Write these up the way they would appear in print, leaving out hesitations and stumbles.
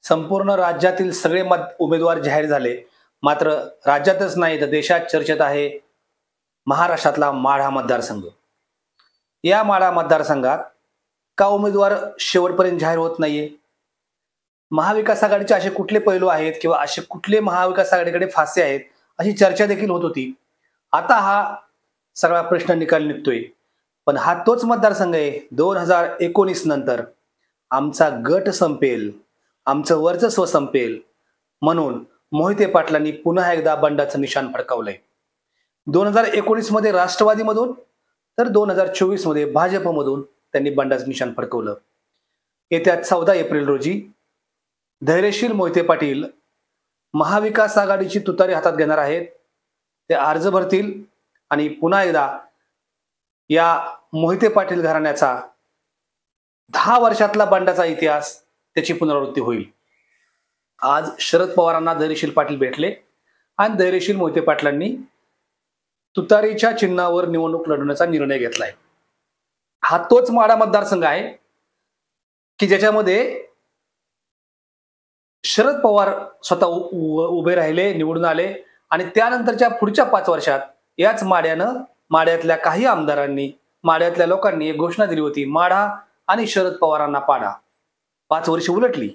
संपूर्ण राज्यातील सगळे उमेदवार जाहीर झाले. मात्र राज्यातच नाही तर देशात चर्चेत आहे महाराष्ट्रातला माढा मतदारसंघ. या माढा मतदारसंघात का उमेदवार शेवटपर्यंत जाहीर होत नाहीये? महाविकास आघाडीचे असे कुठले पैलू आहेत किंवा असे कुठले महाविकास आघाडीकडे फासे आहेत, अशी चर्चा देखील होत होती. आता हा सगळा प्रश्न निकाल निघतोय. पण हा तोच मतदारसंघ आहे 2019 नंतर आमचा गट संपेल, आमचं वर्चस्व संपेल म्हणून मोहिते पाटलांनी पुन्हा एकदा बंडाचं निशाण फडकावलंय. 2019 मध्ये राष्ट्रवादीमधून तर 2024 मध्ये भाजपमधून त्यांनी बंडाचं निशाण फडकवलं. येत्या 14 एप्रिल रोजी धैर्यशील मोहिते पाटील महाविकास आघाडीची तुतारी हातात घेणार आहेत. ते अर्ज भरतील आणि पुन्हा एकदा या मोहिते पाटील घराण्याचा 10 वर्षातला बंडाचा इतिहास त्याची पुनरावृत्ती होईल. आज शरद पवारांना धैर्यशील पाटील भेटले आणि धैर्यशील मोहिते पाटलांनी तुतारीच्या चिन्हावर निवडणूक लढवण्याचा निर्णय घेतलाय. हा तोच माढा मतदारसंघ आहे की ज्याच्यामध्ये शरद पवार स्वतः उभे राहिले, निवडून आले आणि त्यानंतरच्या पुढच्या 5 वर्षात याच माढ्यातल्या काही आमदारांनी, माढ्यातल्या लोकांनी एक घोषणा दिली होती, माढा आणि शरद पवारांना पाडा. 5 वर्ष उलटली.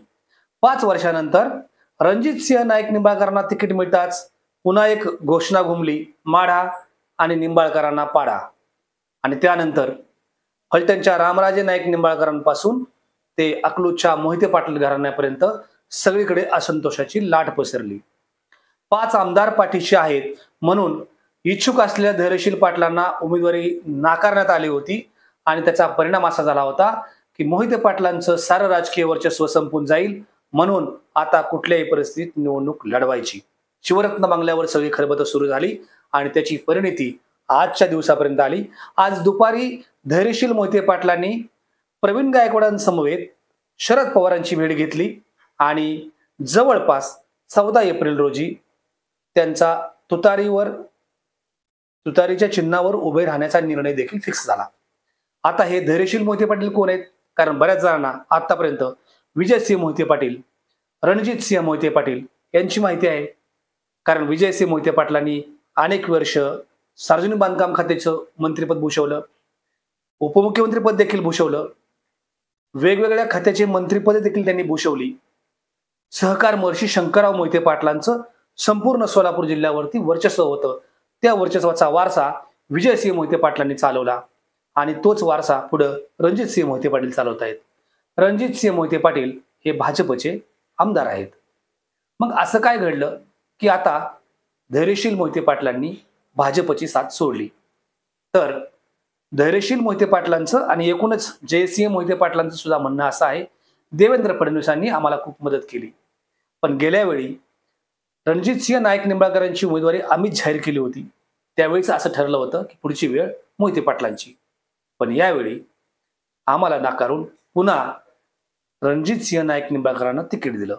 5 वर्षानंतर रणजितसिंह नाईक निंबाळकरांना तिकीट मिळताच पुन्हा एक घोषणा घुमली, माढा आणि निंबाळकरांना पाडा. आणि त्यानंतर फलटणच्या रामराजे नाईक निंबाळकरांपासून ते अकलूजच्या मोहिते पाटील घराण्यापर्यंत सगळीकडे असंतोषाची लाट पसरली. 5 आमदार पाठीशी आहेत म्हणून इच्छुक असलेल्या धैर्यशील पाटलांना उमेदवारी नाकारण्यात आली होती आणि त्याचा परिणाम असा झाला होता की मोहिते पाटलांचं सारं राजकीय वर्चस्व संपून जाईल म्हणून आता कुठल्याही परिस्थितीत निवडणूक लढवायची. शिवरत्न बंगल्यावर सगळी खरबतं सुरू झाली आणि त्याची परिणती आजच्या दिवसापर्यंत आली. आज दुपारी धैर्यशील मोहिते पाटलांनी प्रवीण गायकवाडांसमवेत शरद पवारांची भेट घेतली आणि जवळपास 14 एप्रिल रोजी त्यांचा तुतारीच्या चिन्हावर उभे राहण्याचा निर्णय देखील फिक्स झाला. आता हे धैर्यशील मोहिते पाटील कोण आहेत? कारण बऱ्याच जणांना आतापर्यंत विजयसिंह मोहिते पाटील, रणजितसिंह मोहिते पाटील यांची माहिती आहे. कारण विजयसिंह मोहिते पाटलांनी अनेक वर्ष सार्वजनिक बांधकाम खात्याचं मंत्रिपद भूषवलं, उपमुख्यमंत्रीपद देखील भूषवलं, वेगवेगळ्या खात्याचे मंत्रिपद देखील त्यांनी भूषवली. सहकार महर्षी शंकरराव मोहिते पाटलांचं संपूर्ण सोलापूर जिल्ह्यावरती वर्चस्व होतं. त्या वर्चस्वाचा वारसा विजयसिंह मोहिते पाटलांनी चालवला आणि तोच वारसा पुढं रणजितसिंह मोहिते पाटील चालवत आहेत. रणजितसिंह मोहिते पाटील हे भाजपचे आमदार आहेत. मग असं काय घडलं की आता धैर्यशील मोहिते पाटलांनी भाजपची साथ सोडली? तर धैर्यशील मोहिते पाटलांचं आणि एकूणच जयसिंह मोहिते पाटलांचं सुद्धा म्हणणं असं आहे, देवेंद्र फडणवीसांनी आम्हाला खूप मदत केली. पण गेल्या वेळी रणजितसिंह नाईक निंबाळकरांची उमेदवारी आम्हीच जाहीर केली होती. त्यावेळीच असं ठरलं होतं की पुढची वेळ मोहिते पाटलांची. पण यावेळी आम्हाला नाकारून पुन्हा रणजितसिंह नाईक निंबाळकरांना तिकीट दिलं.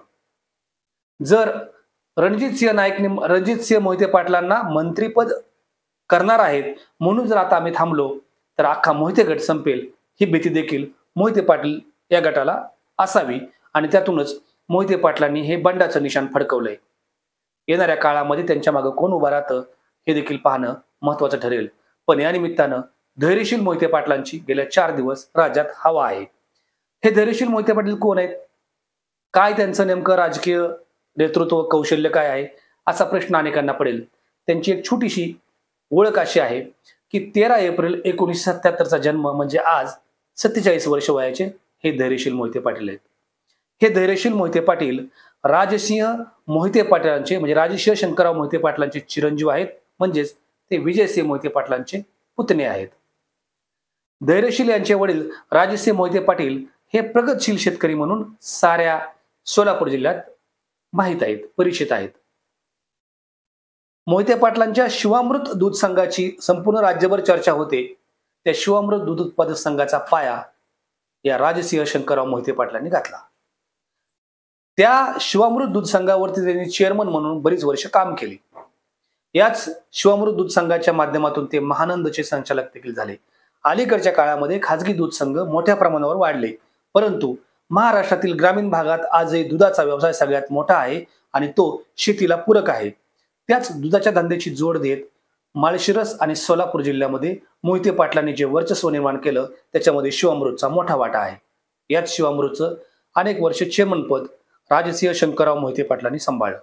जर रणजितसिंह मोहिते पाटलांना मंत्रिपद करणार आहेत म्हणून जर आता आम्ही थांबलो तर अख्खा मोहिते गट संपेल ही भीती देखील मोहिते पाटील या गटाला असावी आणि त्यातूनच मोहिते पाटलांनी हे बंडाचं निशाण फडकवलंय. येणाऱ्या काळामध्ये त्यांच्या मागे कोण उभा राहतं हे देखील पाहणं महत्वाचं ठरेल. पण या निमित्तानं धैर्यशील मोहिते पाटलांची गेल्या 4 दिवस राज्यात हवा आहे. हे धैर्यशील मोहिते पाटील कोण आहेत? काय त्यांचं नेमकं राजकीय नेतृत्व कौशल्य काय आहे असा प्रश्न अनेकांना पडेल. त्यांची एक छोटीशी ओळख अशी आहे की 13 एप्रिल 1977चा जन्म म्हणजे आज 47 वर्ष वयाचे हे धैर्यशील मोहिते पाटील आहेत. हे धैर्यशील मोहिते पाटील राजसिंह मोहिते पाटलांचे म्हणजे राजसिंह शंकरराव मोहिते पाटलांचे चिरंजीव आहेत, म्हणजेच ते विजयसिंह मोहिते पाटलांचे पुतणे आहेत. धैर्यशील यांचे वडील राजसिंह मोहिते पाटील हे प्रगतशील शेतकरी म्हणून साऱ्या सोलापूर जिल्ह्यात माहीत आहेत, परिचित आहेत. मोहिते पाटलांच्या शिवामृत दूध संघाची संपूर्ण राज्यभर चर्चा होते. त्या शिवामृत दूध उत्पादक संघाचा पाया या राजसिंह शंकरराव मोहिते पाटलांनी घातला. त्या शिवामृत दूध संघावरती त्यांनी चेअरमन म्हणून बरीच वर्ष काम केले. याच शिवामृत दूध संघाच्या माध्यमातून ते महानंदचे संचालक देखील झाले. अलीकडच्या काळामध्ये खाजगी दूध संघ मोठ्या प्रमाणावर वाढले, परंतु महाराष्ट्रातील ग्रामीण भागात आजही दुधाचा व्यवसाय सगळ्यात मोठा आहे आणि तो शेतीला पूरक आहे. त्याच दुधाच्या धंद्याची जोड देत माळशिरस आणि सोलापूर जिल्ह्यामध्ये मोहिते पाटलांनी जे वर्चस्व निर्माण केलं त्याच्यामध्ये शिवामृतचा मोठा वाटा आहे. यात शिवामृतचं अनेक वर्ष चेअरमनपद राजसिंह शंकरराव मोहिते पाटलांनी सांभाळलं.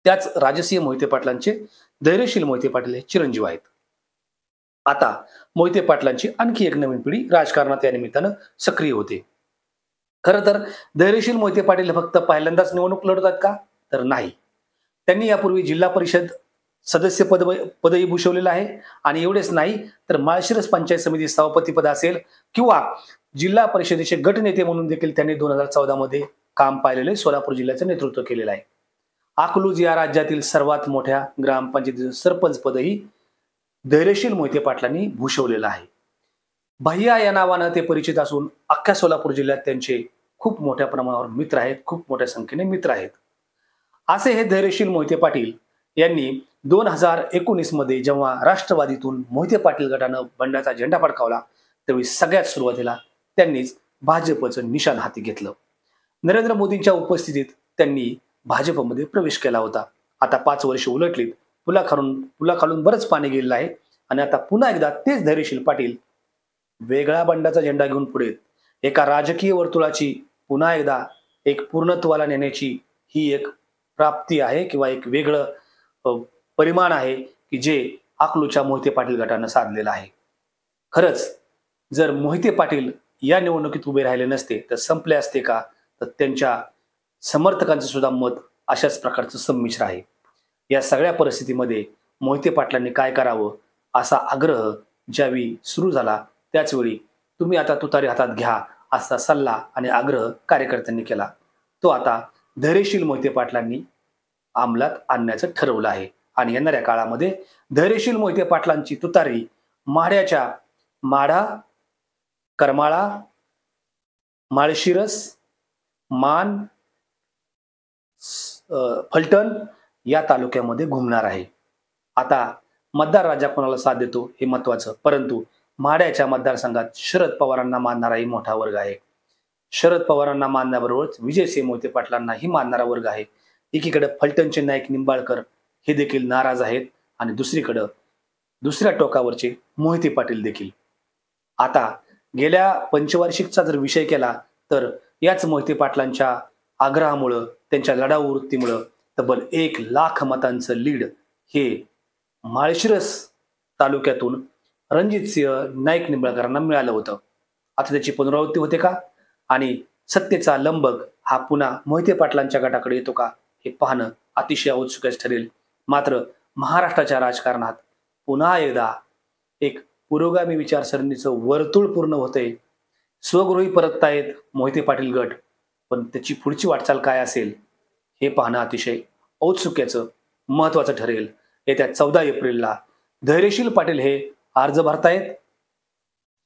त्याच राजसिंह मोहिते पाटलांचे धैर्यशील मोहिते पाटील हे चिरंजीव आहेत. आता मोहिते पाटलांची आणखी एक नवीन पिढी राजकारणात या निमित्तानं सक्रिय होते. खरं तर धैर्यशील मोहिते पाटील फक्त पहिल्यांदाच निवडणूक लढवतात का? तर नाही. त्यांनी यापूर्वी जिल्हा परिषद सदस्य पदही भूषवलेलं आहे आणि एवढेच नाही तर माळशिरस पंचायत समिती सभापती पद असेल किंवा जिल्हा परिषदेचे गटनेते म्हणून देखील त्यांनी 2014 मध्ये काम पाहिलेले सोलापूर जिल्ह्याचं नेतृत्व केलेलं आहे. अकलूज या राज्यातील सर्वात मोठ्या ग्रामपंचायतीचं सरपंच पदही धैर्यशील मोहिते पाटलांनी भूषवलेलं आहे. भैया या नावानं ते परिचित असून अख्ख्या सोलापूर जिल्ह्यात त्यांचे खूप मोठ्या प्रमाणावर मित्र आहेत, खूप मोठ्या संख्येने मित्र आहेत. असे हे धैर्यशील मोहिते पाटील यांनी 2019 मध्ये जेव्हा राष्ट्रवादीतून मोहिते पाटील गटानं बंडाचा झेंडा फडकावला त्यावेळी सगळ्यात सुरुवातीला त्यांनीच भाजपचं निशाण हाती घेतलं. नरेंद्र मोदींच्या उपस्थितीत त्यांनी भाजपमध्ये प्रवेश केला होता. आता 5 वर्ष उलटलीत, पुलाखालून बरंच पाणी गेलेलं आहे आणि आता पुन्हा एकदा तेच धैर्यशील पाटील वेगळा बंडाचा झेंडा घेऊन पुढे एका राजकीय वर्तुळाची पुन्हा एकदा एक पूर्णत्वाला नेण्याची ही एक प्राप्ती आहे किंवा एक वेगळं परिमाण आहे की जे अकलूजच्या मोहिते पाटील गटानं साधलेलं आहे. खरंच जर मोहिते पाटील या निवडणुकीत उभे राहिले नसते तर संपले असते का? तर त्यांच्या समर्थकांचं सुद्धा मत अशाच प्रकारचं संमिश्र आहे. या सगळ्या परिस्थितीमध्ये मोहिते पाटलांनी काय करावं असा आग्रह ज्यावेळी सुरू झाला त्याचवेळी तुम्ही आता तुतारी हातात घ्या असा सल्ला आणि आग्रह कार्यकर्त्यांनी केला. तो आता धैर्यशील मोहिते पाटलांनी अंमलात आणण्याचं ठरवलं आहे आणि येणाऱ्या काळामध्ये धैर्यशील मोहिते पाटलांची तुतारी माढ्याच्या माढा, करमाळा, माळशिरस, मान, फलटण या तालुक्यामध्ये घुमणार आहे. आता मतदार राजा कोणाला साथ देतो हे महत्वाचं, परंतु माढ्याच्या मतदारसंघात शरद पवारांना मानणाराही मोठा वर्ग आहे. शरद पवारांना मानण्याबरोबरच विजयसिंह मोहिते पाटलांनाही मानणारा वर्ग आहे. एकीकडे फलटणचे नाईक निंबाळकर हे देखील नाराज आहेत आणि दुसरीकडे दुसऱ्या टोकावरचे मोहिते पाटील देखील. आता गेल्या पंचवार्षिकचा जर विषय केला तर याच मोहिते पाटलांच्या आग्रहामुळं त्यांच्या लढाऊ वृत्तीमुळं तब्बल 1,00,000 मतांचं लीड हे माळशिरस तालुक्यातून रणजितसिंह नाईक निंबाळकरांना मिळालं होतं. आता त्याची पुनरावृत्ती होते का आणि सत्तेचा लंबक हा पुन्हा मोहिते पाटलांच्या गटाकडे येतो का हे पाहणं अतिशय औत्सुक्याचं ठरेल. मात्र महाराष्ट्राच्या राजकारणात पुन्हा एकदा एक पुरोगामी विचारसरणीचं वर्तुळ पूर्ण होतंय. स्वगृही परततायत मोहिते पाटील गट, पण त्याची पुढची वाटचाल काय असेल हे पाहणं अतिशय औत्सुक्याचं महत्वाचं ठरेल. येत्या 14 एप्रिलला धैर्यशील पाटील हे अर्ज भरतायत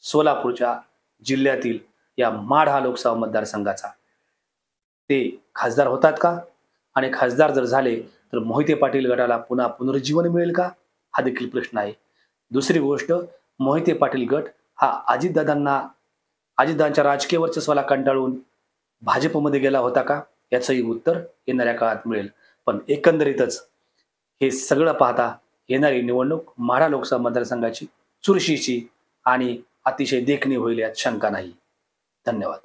सोलापूरच्या जिल्ह्यातील या माढा लोकसभा मतदारसंघाचा. ते खासदार होतात का आणि खासदार जर झाले तर मोहिते पाटील गटाला पुन्हा पुनरुज्जीवन मिळेल का हा देखील प्रश्न आहे. दुसरी गोष्ट, मोहिते पाटील गट हा अजितदादांच्या राजकीय वर्चस्वाला कंटाळून भाजपमध्ये गेला होता का याचंही उत्तर येणाऱ्या काळात मिळेल. पण एकंदरीतच हे सगळं पाहता येणारी निवडणूक माढा लोकसभा मतदारसंघाची चुरशीची आणि अतिशय देखणी होईल यात शंका नाही. धन्यवाद.